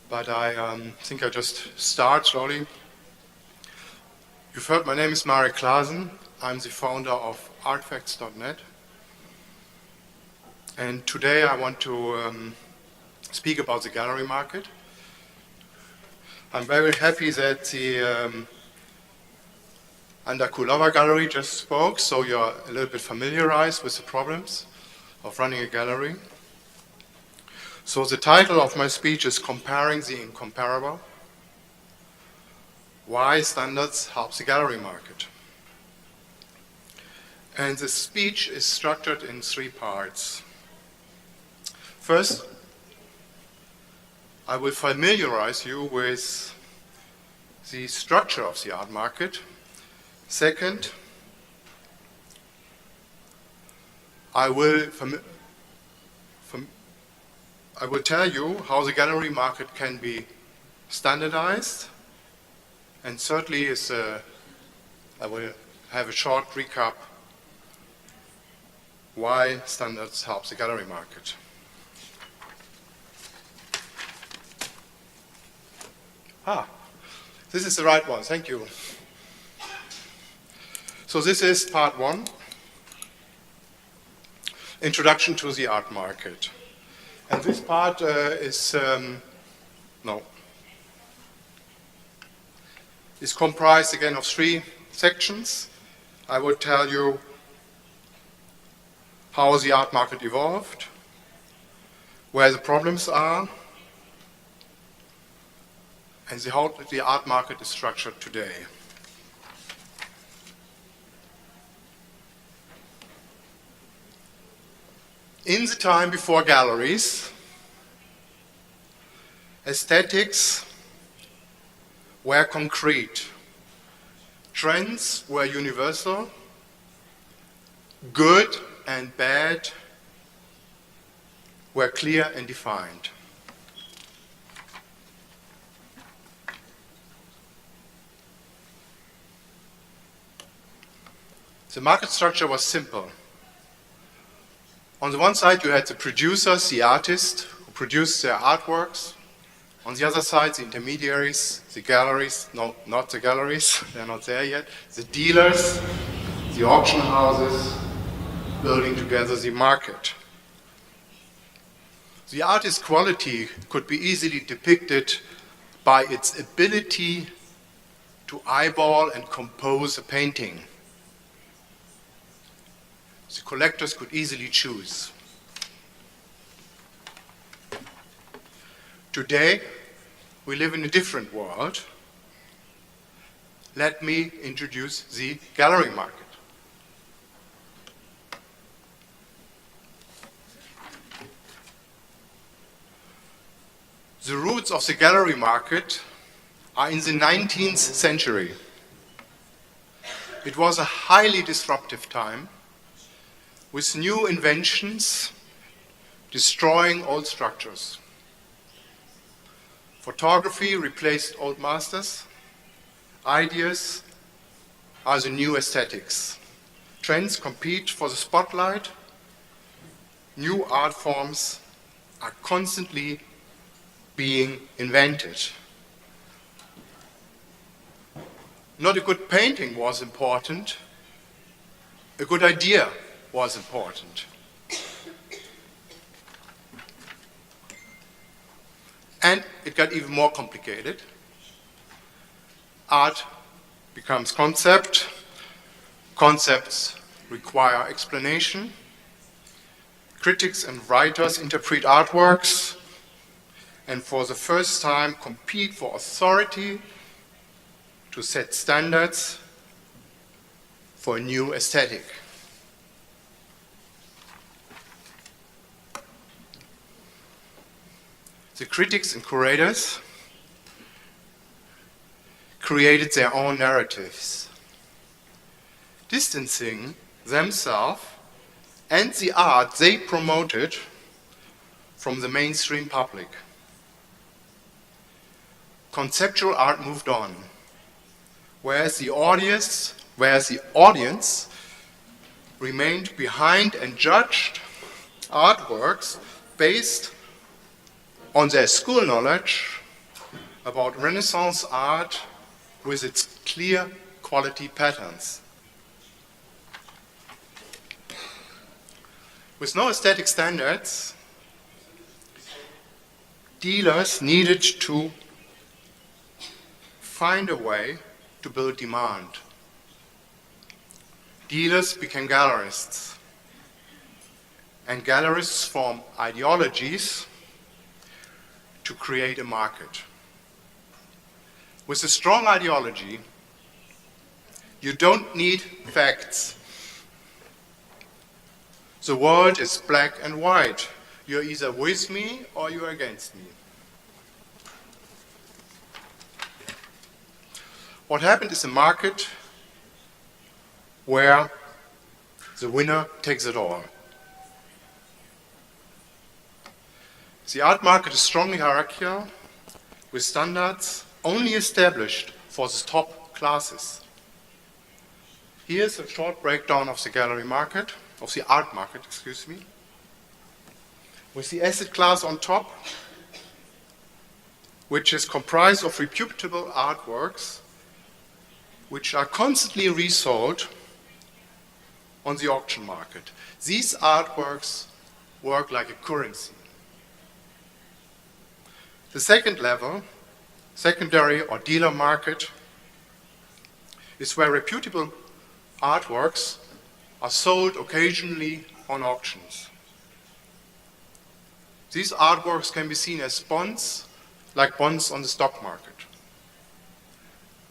but I think I just start slowly. You've heard my name is Marek2. I'm the founder of artifacts.net. And today I want to speak about the gallery market. I'm very happy that the Kulova gallery just spoke, so you're a little bit familiarized with the problems of running a gallery. So the title of my speech is Comparing the Incomparable. Why standards help the gallery market. And the speech is structured in 3 parts. First, I will familiarize you with the structure of the art market. Second, I will tell you how the gallery market can be standardized. And thirdly, I will have a short recap why standards help the gallery market. This is the right one, thank you. So this is part 1, Introduction to the art market. And this part is comprised again of 3 sections. I will tell you how the art market evolved, where the problems are, and how the art market is structured today. In the time before galleries, aesthetics were concrete. Trends were universal. Good and bad were clear and defined. The market structure was simple. On the one side, you had the producers, the artists, who produced their artworks. On the other side, the intermediaries, the galleries, no, not the galleries, they're not there yet, the dealers, the auction houses, building together the market. The artist's quality could be easily depicted by its ability to eyeball and compose a painting. The collectors could easily choose. Today, we live in a different world. Let me introduce the gallery market. The roots of the gallery market are in the 19th century. It was a highly disruptive time, with new inventions destroying old structures. Photography replaced old masters. Ideas are the new aesthetics. Trends compete for the spotlight. New art forms are constantly being invented. Not a good painting was important. A good idea was important. And it got even more complicated. Art becomes concept. Concepts require explanation. Critics and writers interpret artworks and for the first time compete for authority to set standards for a new aesthetic. The critics and curators created their own narratives, distancing themselves and the art they promoted from the mainstream public. Conceptual art moved on, whereas the audience remained behind and judged artworks based on their school knowledge about Renaissance art with its clear quality patterns. With no aesthetic standards, dealers needed to find a way to build demand. Dealers became gallerists, and gallerists form ideologies to create a market. With a strong ideology, you don't need facts. The world is black and white. You're either with me or you're against me. What happened is a market where the winner takes it all. The art market is strongly hierarchical, with standards only established for the top classes. Here's a short breakdown of the gallery market, of the art market, excuse me, with the asset class on top, which is comprised of reputable artworks which are constantly resold on the auction market. These artworks work like a currency. The second level, secondary or dealer market, is where reputable artworks are sold occasionally on auctions. These artworks can be seen as bonds, like bonds on the stock market.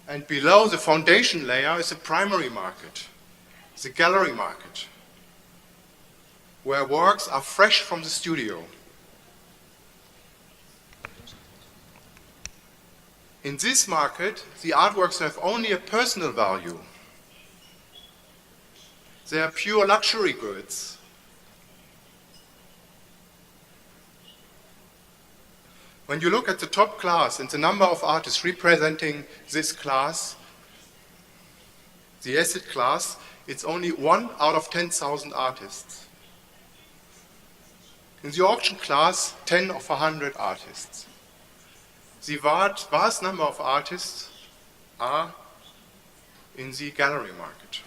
And below the foundation layer is a primary market, the gallery market, where works are fresh from the studio. In this market, the artworks have only a personal value. They are pure luxury goods. When you look at the top class and the number of artists representing this class, the asset class, it's only 1 out of 10,000 artists. In the auction class, 10 of 100 artists. The vast number of artists are in the gallery market.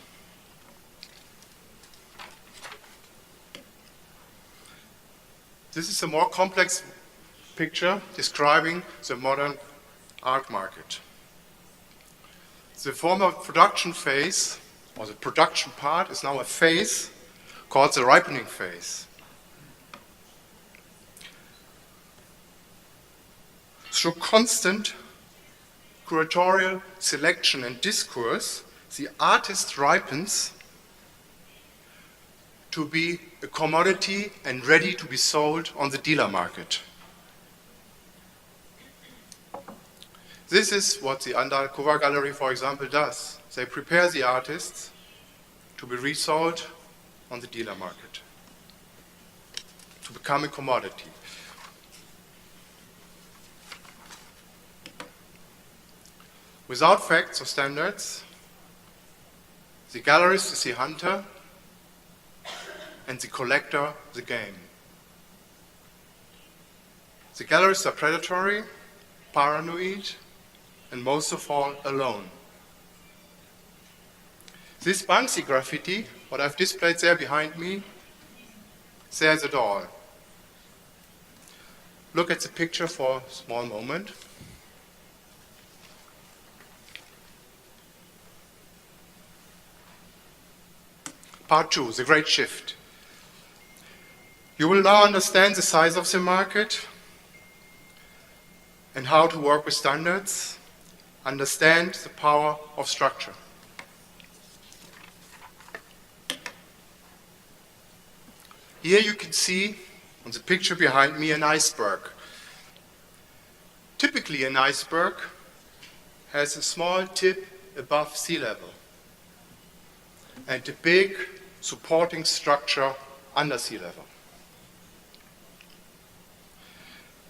This is a more complex picture describing the modern art market. The former production phase, or the production part, is now a phase called the ripening phase. Through constant curatorial selection and discourse, the artist ripens to be a commodity and ready to be sold on the dealer market. This is what the Andalkova Gallery, for example, does. They prepare the artists to be resold on the dealer market, to become a commodity. Without facts or standards, the gallerist is the hunter and the collector the game. The gallerists are predatory, paranoid, and most of all, alone. This Banksy graffiti, what I've displayed there behind me, says it all. Look at the picture for a small moment. Part 2, the great shift. You will now understand the size of the market and how to work with standards, understand the power of structure. Here you can see on the picture behind me an iceberg. Typically an iceberg has a small tip above sea level and a big supporting structure under sea level.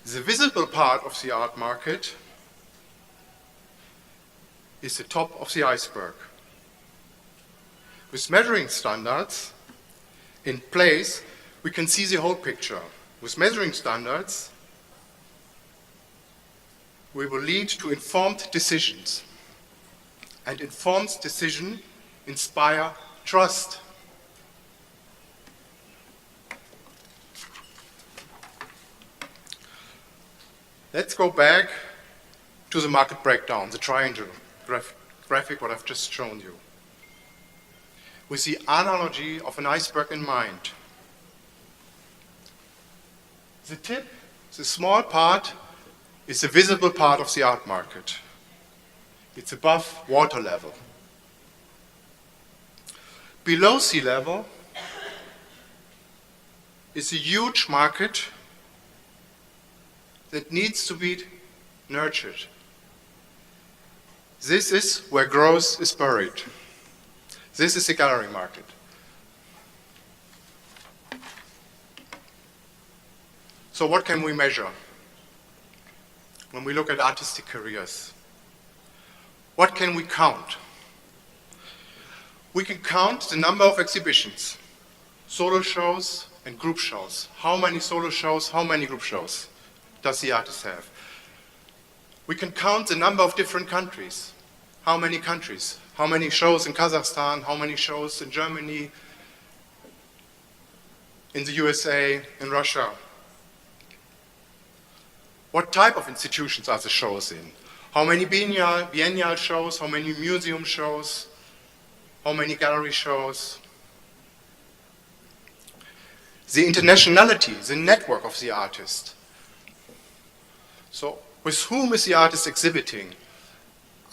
The visible part of the art market is the top of the iceberg. With measuring standards in place, we can see the whole picture. With measuring standards, we will lead to informed decisions. And informed decisions inspire trust. Let's go back to the market breakdown, the triangle graphic what I've just shown you. With the analogy of an iceberg in mind. The tip, the small part, is the visible part of the art market. It's above water level. Below sea level is a huge market that needs to be nurtured. This is where growth is buried. This is the gallery market. So what can we measure when we look at artistic careers? What can we count? We can count the number of exhibitions, solo shows and group shows. How many solo shows, how many group shows does the artist have? We can count the number of different countries. How many countries? How many shows in Kazakhstan? How many shows in Germany? In the USA? In Russia? What type of institutions are the shows in? How many biennial shows? How many museum shows? How many gallery shows? The internationality, the network of the artist. So, with whom is the artist exhibiting?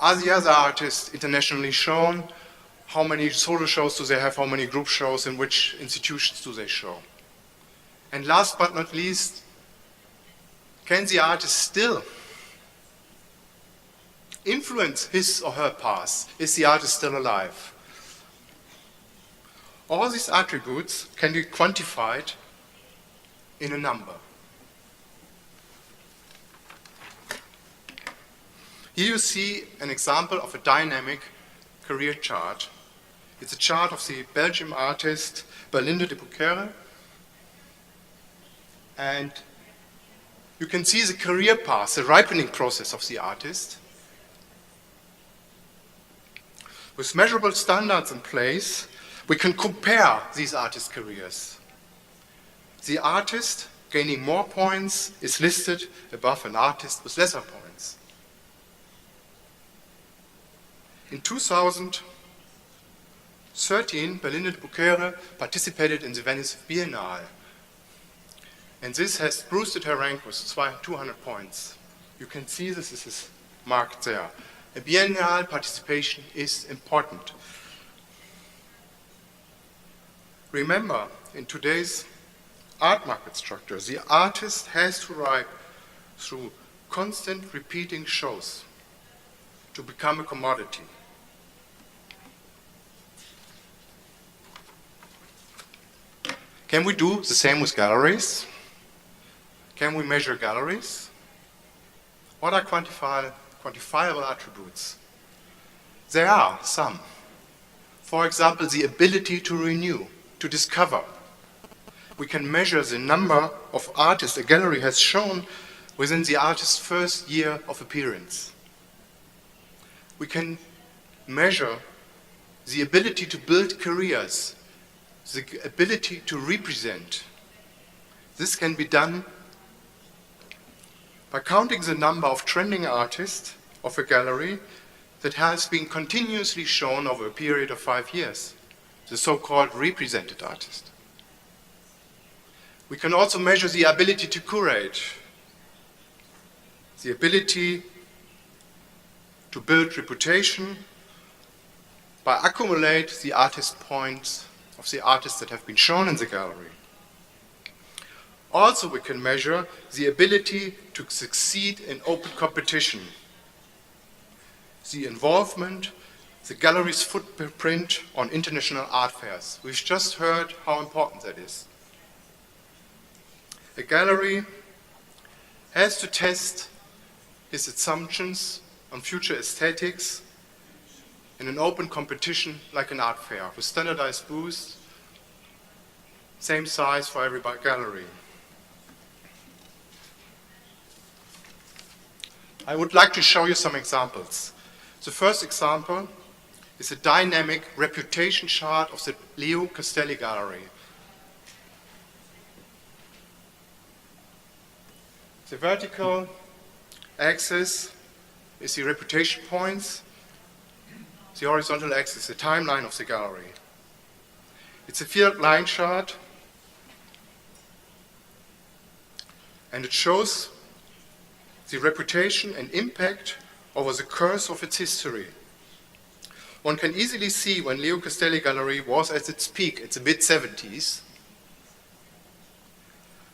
Are the other artists internationally shown? How many solo shows do they have? How many group shows? In which institutions do they show? And last but not least, can the artist still influence his or her past? Is the artist still alive? All these attributes can be quantified in a number. Here you see an example of a dynamic career chart. It's a chart of the Belgian artist Berlinde de Bouquerre. And you can see the career path, the ripening process of the artist. With measurable standards in place, we can compare these artist careers. The artist gaining more points is listed above an artist with lesser points. In 2013, Berlinde de Bouquerre participated in the Venice Biennale. And this has boosted her rank with 200 points. You can see this is marked there. A biennial participation is important. Remember, in today's art market structure, the artist has to rise through constant repeating shows to become a commodity. Can we do the same with galleries? Can we measure galleries? What are quantifiable attributes? There are some. For example, the ability to renew, to discover. We can measure the number of artists a gallery has shown within the artist's first year of appearance. We can measure the ability to build careers, the ability to represent. This can be done by counting the number of trending artists of a gallery that has been continuously shown over a period of 5 years, the so-called represented artist. We can also measure the ability to curate, the ability to build reputation by accumulate the artist points of the artists that have been shown in the gallery. Also, we can measure the ability to succeed in open competition, the involvement, the gallery's footprint on international art fairs. We've just heard how important that is. A gallery has to test its assumptions on future aesthetics in an open competition like an art fair with standardized booths, same size for every gallery. I would like to show you some examples. The first example is a dynamic reputation chart of the Leo Castelli Gallery. The vertical axis is the reputation points. The horizontal axis, the timeline of the gallery. It's a field line chart, and it shows the reputation and impact over the course of its history. One can easily see when Leo Castelli Gallery was at its peak, it's the mid-70s,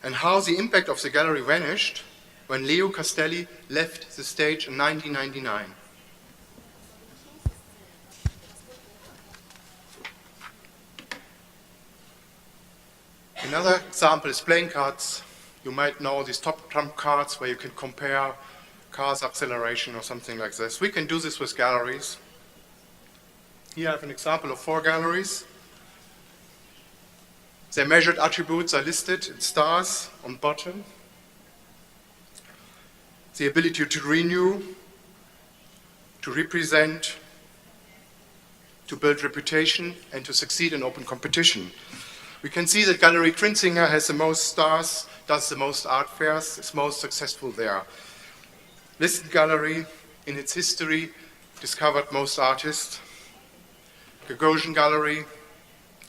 and how the impact of the gallery vanished when Leo Castelli left the stage in 1999. Another example is playing cards. You might know these top trump cards where you can compare cars acceleration or something like this. We can do this with galleries. Here I have an example of 4 galleries. Their measured attributes are listed in stars on bottom. The ability to renew, to represent, to build reputation, and to succeed in open competition. We can see that Gallery Krinzinger has the most stars, does the most art fairs, is most successful there. Listed Gallery, in its history, discovered most artists. Gagosian Gallery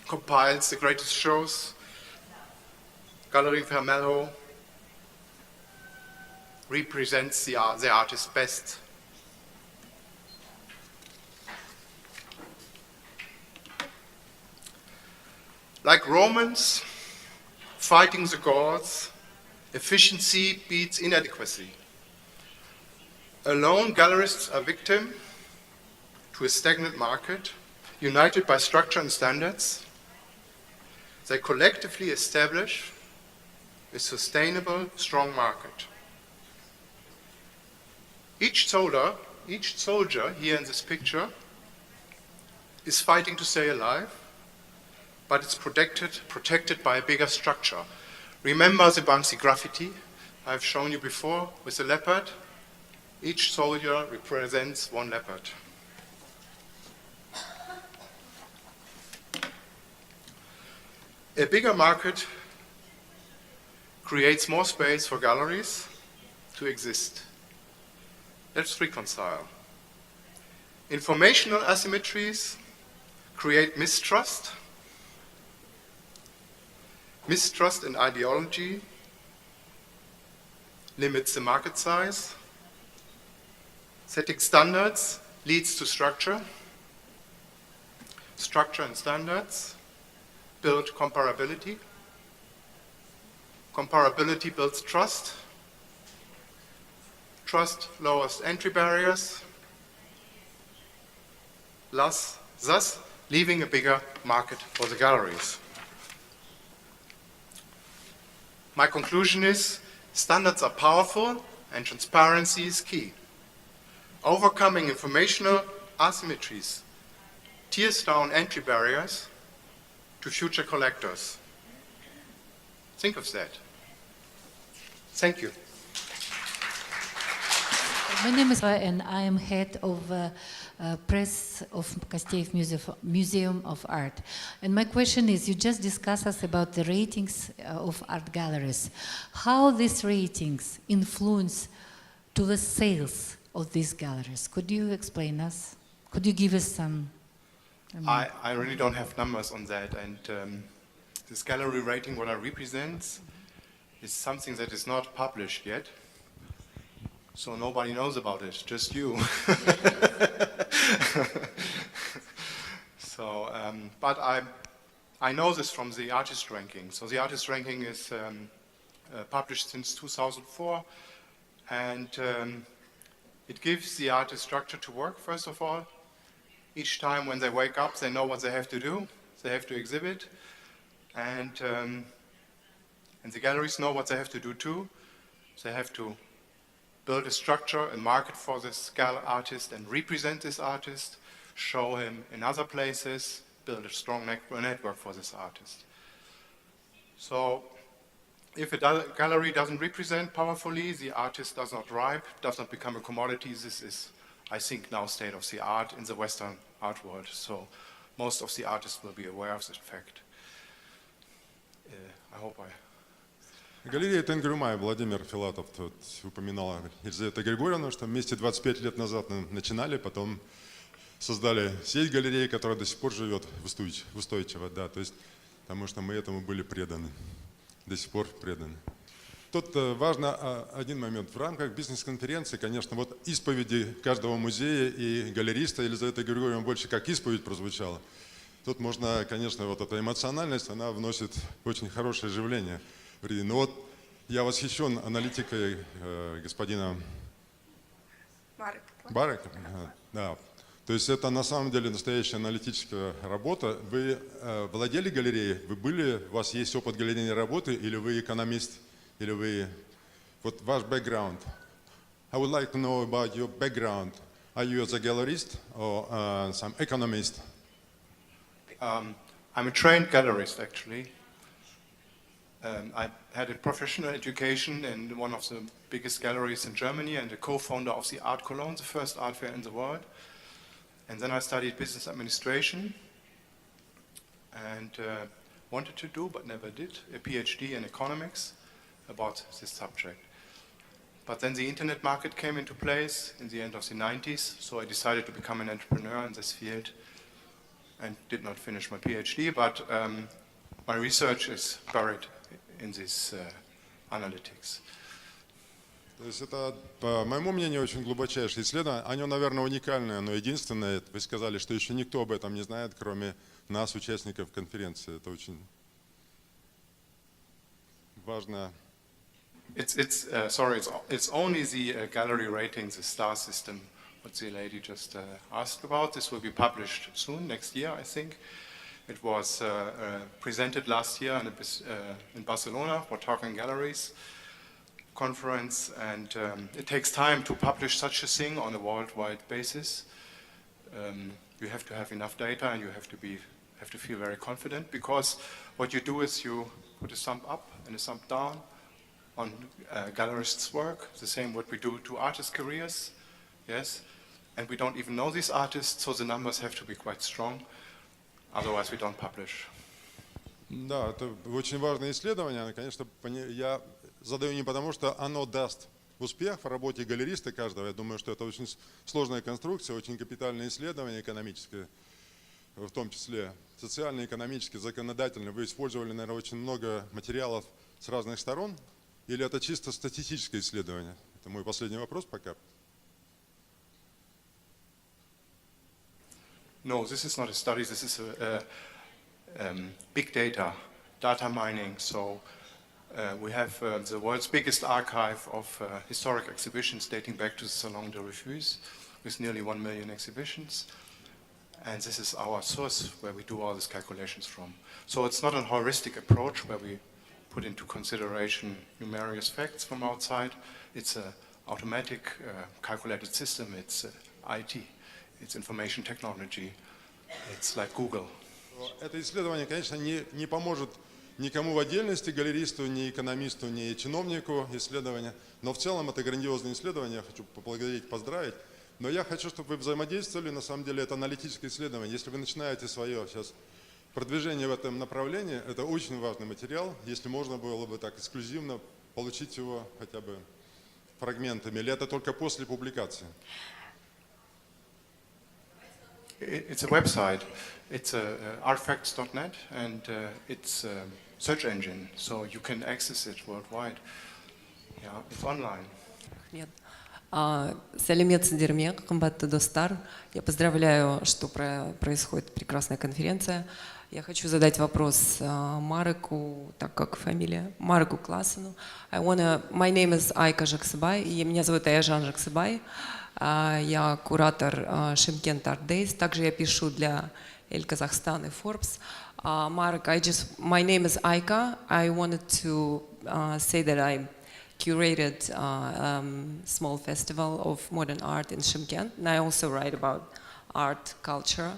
compiles the greatest shows. Gallery Vermelho represents the artist best. Like Romans fighting the gods, efficiency beats inadequacy. Alone, gallerists are victim to a stagnant market, united by structure and standards. They collectively establish a sustainable, strong market. Each soldier here in this picture is fighting to stay alive, but it's protected by a bigger structure. Remember the Banksy graffiti I've shown you before with the leopard? Each soldier represents one leopard. A bigger market creates more space for galleries to exist. Let's reconcile. Informational asymmetries create mistrust. Mistrust in ideology limits the market size. Setting standards leads to structure. Structure and standards build comparability. Comparability builds trust. Trust lowers entry barriers, thus leaving a bigger market for the galleries. My conclusion is, standards are powerful and transparency is key. Overcoming informational asymmetries tears down entry barriers to future collectors. Think of that. Thank you. My name is and I am head of press of Kosteyev Museum of Art. And my question is, you just discussed us about the ratings of art galleries. How these ratings influence to the sales of these galleries? Could you explain us? Could you give us some? I really don't have numbers on that, and this gallery rating, what I represent, is something that is not published yet. So nobody knows about it, just you. So, but I know this from the artist ranking. So the artist ranking is published since 2004, and it gives the artist structure to work, first of all. Each time when they wake up, they know what they have to do. They have to exhibit, and the galleries know what they have to do too. They have to build a structure, a market for this artist and represent this artist, show him in other places, build a strong network for this artist. So If a gallery doesn't represent powerfully, the artist does not ripe, does not become a commodity. This is, I think, now state of the art in the Western art world. So most of the artists will be aware of this fact. I hope I... Галерея Тенгрюмай, Владимир Филатов тут упоминал Елизавета Григорьевна, что вместе 25 лет назад начинали, потом создали сеть галерей, которая до сих пор живет устойчиво, да, то есть, потому что мы этому были преданы, до сих пор преданы. Тут важно один момент. В рамках бизнес-конференции, конечно, вот исповеди каждого музея и галериста Елизаветы Григорьевны больше как исповедь прозвучала. Тут можно, конечно, вот эта эмоциональность, она вносит очень хорошее оживление. Но вот я восхищен аналитикой господина Марека. Да. То есть это на самом деле настоящая аналитическая работа. Вы владели галереей? Вы были, у вас есть опыт галерейной работы, или вы экономист, или вы... Вот ваш бэкграунд. I would like to know about your background. Are you as a gallerist or some economist? I'm a trained gallerist, actually. I had a professional education in one of the biggest galleries in Germany and a co-founder of the Art Cologne, the first art fair in the world. And then I studied business administration and wanted to do, but never did, a PhD in economics about this subject. But then the internet market came into place in the end of the 90s, so I decided to become an entrepreneur in this field and did not finish my PhD, but my research is buried in this analytics. То есть это, по моему мнению, очень глубочайшее исследование. Оно, наверное, уникальное, но единственное. Вы сказали, что еще никто об этом не знает, кроме нас, участников конференции. Это очень важно. It's only the gallery ratings, the star system, what the lady just asked about. This will be published soon, next year, I think. It was presented last year in Barcelona for Talking Galleries conference, and it takes time to publish such a thing on a worldwide basis. You have to have enough data, and you have to feel very confident, because what you do is you put a thumb up and a thumb down on gallerists' work, the same what we do to artists' careers, yes, and we don't even know these artists, so the numbers have to be quite strong. Otherwise we don't publish. Да, это очень важное исследование. Конечно, я задаю не потому, что оно даст успех в работе галериста каждого. Я думаю, что это очень сложная конструкция, очень капитальное исследование экономическое, в том числе социально-экономически, законодательно. Вы использовали, наверное, очень много материалов с разных сторон, или это чисто статистическое исследование? Это мой последний вопрос пока. No, this is not a study. This is big data mining. So we have the world's biggest archive of historic exhibitions dating back to the Salon de Refuse, with nearly 1 million exhibitions. And this is our source where we do all these calculations from. So it's not a heuristic approach where we put into consideration numerous facts from outside. It's an automatic calculated system. It's IT. It's information technology. It's like Google. Это исследование, конечно, не поможет никому в отдельности, галеристу, ни экономисту, ни чиновнику исследования. Но в целом это грандиозное исследование. Я хочу поблагодарить, поздравить. Но я хочу, чтобы вы взаимодействовали. На самом деле это аналитическое исследование. Если вы начинаете свое сейчас продвижение в этом направлении, это очень важный материал. Если можно было бы так эксклюзивно получить его хотя бы фрагментами, или это только после публикации? It's a website. It's artfacts.net, and it's a search engine, so you can access it worldwide. Yeah, it's online. Нет. Сәлемет сіздерме, қымбатты достар. Я поздравляю, что происходит прекрасная конференция. Я хочу задать вопрос Мареку, так как фамилия, Мареку Классену. My name is Айка Жаксыбай, и меня зовут Аяжан Жаксыбай. Я куратор Шымкент Art Days. Также я пишу для Эль Казахстан и Forbes. Marek, my name is Aika. I wanted to say that I curated small festival of modern art in Shymkent, and I also write about art culture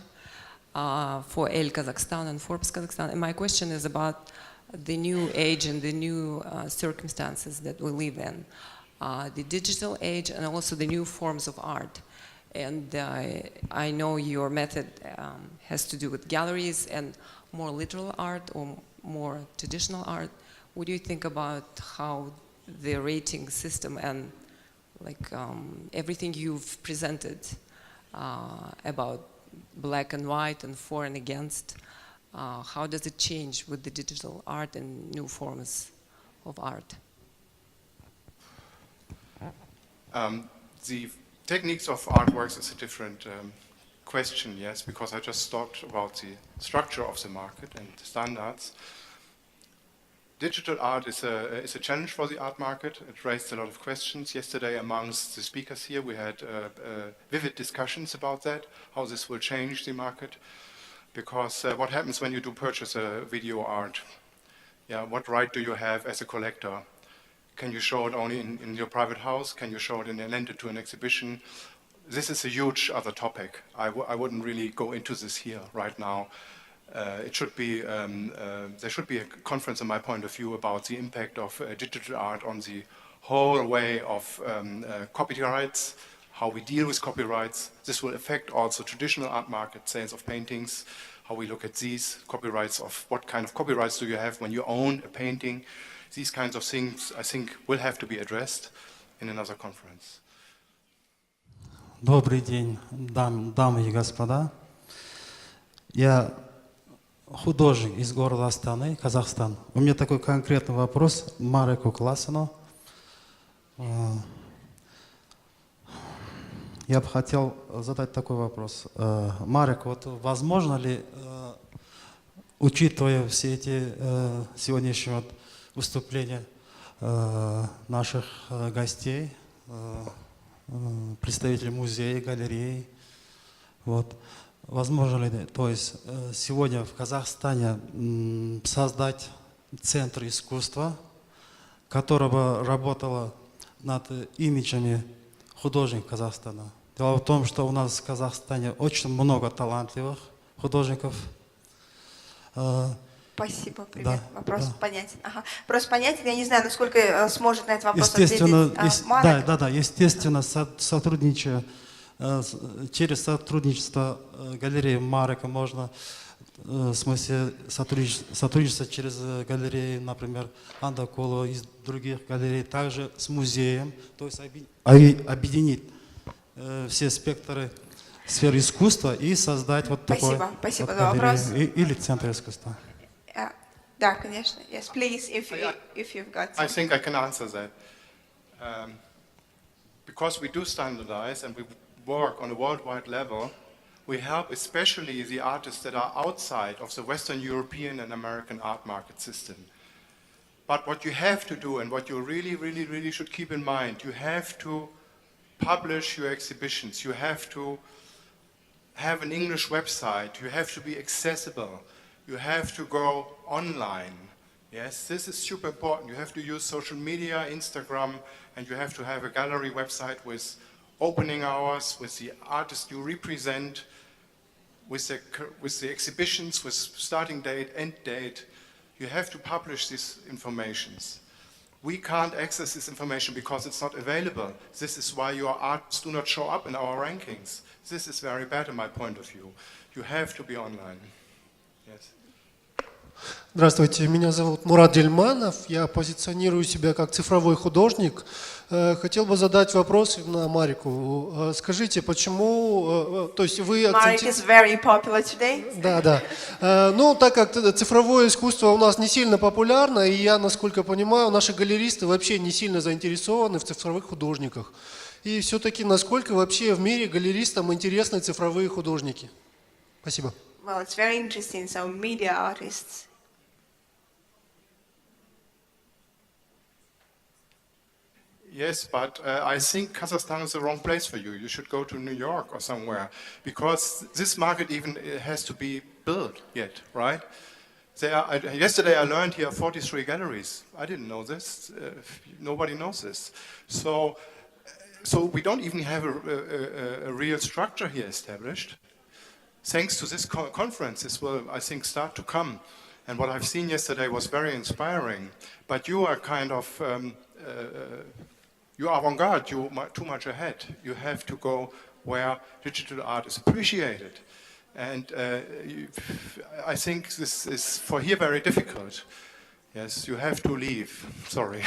for El Kazakhstan and Forbes Kazakhstan. And my question is about the new age and the new circumstances that we live in, the digital age and also the new forms of art. And I know your method has to do with galleries and more literal art or more traditional art. What do you think about how the rating system and everything you've presented about black and white and for and against, how does it change with the digital art and new forms of art? The techniques of artworks is a different question, yes, because I just talked about the structure of the market and the standards. Digital art is a challenge for the art market. It raised a lot of questions. Yesterday amongst the speakers here we had vivid discussions about that, how this will change the market. Because what happens when you do purchase a video art? Yeah, what right do you have as a collector? Can you show it only in your private house? Can you show it and lend it to an exhibition? This is a huge other topic. I wouldn't really go into this here right now. It should be, there should be a conference, in my point of view, about the impact of digital art on the whole way of copyrights, how we deal with copyrights. This will affect also traditional art market, sales of paintings, how we look at these copyrights, of what kind of copyrights do you have when you own a painting. These kinds of things, I think, will have to be addressed in another conference. Добрый день, дамы и господа. Я художник из города Астаны, Казахстан. У меня такой конкретный вопрос Мареку Классену. Я бы хотел задать такой вопрос. Марек, вот возможно ли, учитывая все эти сегодняшние выступления наших гостей, представителей музея, галереи, вот, возможно ли, то есть сегодня в Казахстане создать центр искусства, который бы работал над имиджами художников Казахстана? Дело в том, что у нас в Казахстане очень много талантливых художников. Спасибо, привет. Да, Вопрос да. понятен. Ага. Вопрос понятен. Я не знаю, насколько сможет на этот вопрос Естественно, ответить Марек. да, естественно, сотрудничая, через сотрудничество галереи Марека можно, в смысле, сотрудничество через галереи, например, Андакулова и других галерей, также с музеем, то есть объединить все спектры сферы искусства и создать вот такой Спасибо вот за вопрос. или центр искусства. Да, конечно. Yes, please, if you've got I something. think I can answer that. Because we do standardize and we work on a worldwide level, we help especially the artists that are outside of the Western European and American art market system. But what you have to do and what you really should keep in mind, you have to publish your exhibitions, you have to have an English website, you have to be accessible, you have to go online. Yes, this is super important. You have to use social media, Instagram, and you have to have a gallery website with opening hours, with the artists you represent, with the exhibitions, with starting date, end date. You have to publish these informations. We can't access this information because it's not available. This is why your arts do not show up in our rankings. This is very bad in my point of view. You have to be online. Yes. Здравствуйте, меня зовут Мурат Дельманов, я позиционирую себя как цифровой художник. Хотел бы задать вопрос на Мареку. Скажите, почему, то есть вы Marek is very popular today. Да. Ну, так как цифровое искусство у нас не сильно популярно, и я, насколько понимаю, наши галеристы вообще не сильно заинтересованы в цифровых художниках. И все-таки, насколько вообще в мире галеристам интересны цифровые художники? Спасибо. Well, it's very interesting. So media artists. Yes, but I think Kazakhstan is the wrong place for you. You should go to New York or somewhere, because this market even has to be built yet, right? Yesterday I learned here are 43 galleries. I didn't know this. Nobody knows this. So we don't even have a real structure here established. Thanks to this conference, this will, I think, start to come. And what I've seen yesterday was very inspiring. But you are kind of, you're avant-garde, you're too much ahead. You have to go where digital art is appreciated. And I think this is for here very difficult. Yes, you have to leave, sorry.